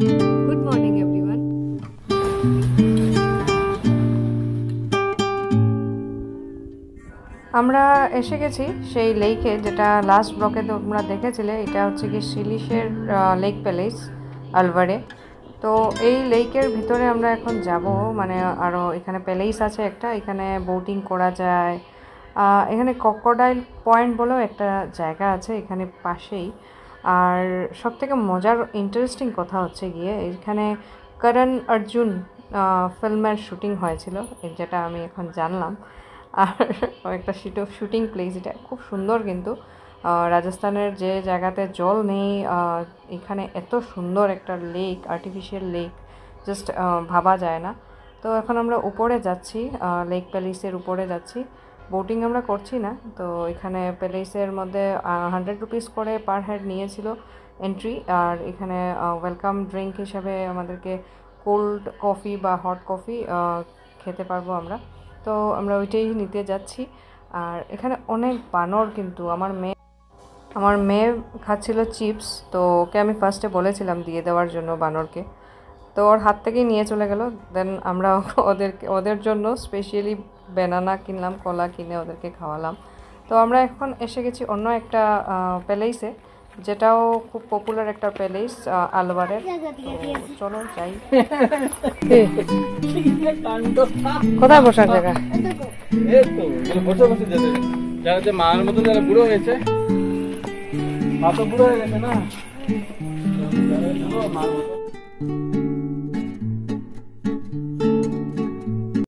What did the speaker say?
Good morning everyone. আমরা এসে গেছি সেই লেকে, যেটা লাস্ট ব্লকে তোমরা দেখেছিলে। এটা হচ্ছে কি শিলিশের লেক প্যালেস আলভারে। তো এই লেকের ভিতরে আমরা এখন যাব, মানে আরও এখানে প্যালেস আছে একটা, এখানে বোটিং করা যায়। এখানে ক্রোকোডাইল পয়েন্ট বলেও একটা জায়গা আছে এখানে পাশেই। আর সবথেকে মজার ইন্টারেস্টিং কথা হচ্ছে গিয়ে এখানে করণ অর্জুন ফিল্মের শুটিং হয়েছিল, যেটা আমি এখন জানলাম। আর একটা শুটিং প্লেস, এটা খুব সুন্দর। কিন্তু রাজস্থানের যে জায়গাতে জল নেই, এখানে এত সুন্দর একটা লেক, আর্টিফিশিয়াল লেক, জাস্ট ভাবা যায় না। তো এখন আমরা উপরে যাচ্ছি, লেক প্যালেসের উপরে যাচ্ছি। বোটিং আমরা করছি না। তো এখানে প্যালেসের মধ্যে 100 রুপিস করে পার হেড নিয়েছিল এন্ট্রি। আর এখানে ওয়েলকাম ড্রিঙ্ক হিসাবে আমাদেরকে কোল্ড কফি বা হট কফি খেতে পারবো আমরা। তো আমরা ওইটাই নিতে যাচ্ছি। আর এখানে অনেক বানর, কিন্তু আমার মেয়ে খাচ্ছিল চিপস। তো ওকে আমি ফার্স্টে বলেছিলাম দিয়ে দেওয়ার জন্য বানরকে, তো ওর হাত থেকেই নিয়ে চলে গেল। দেন আমরা ওদের জন্য স্পেশালি ব্যানানা কিনলাম, কলা কিনে ওদেরকে খাওয়ালাম। তো আমরা এখন এসে গেছি অন্য একটা প্যালেসে, যেটাও খুব পপুলার একটা প্যালেস আলওয়ারের। চলো যাই। কোথায় বসার জায়গা? বসে বসে যেতে যারা যে মার মতন যারা বুড়ো হয়েছে, মা তো বুড়ো হয়ে গেছে না, মার মতো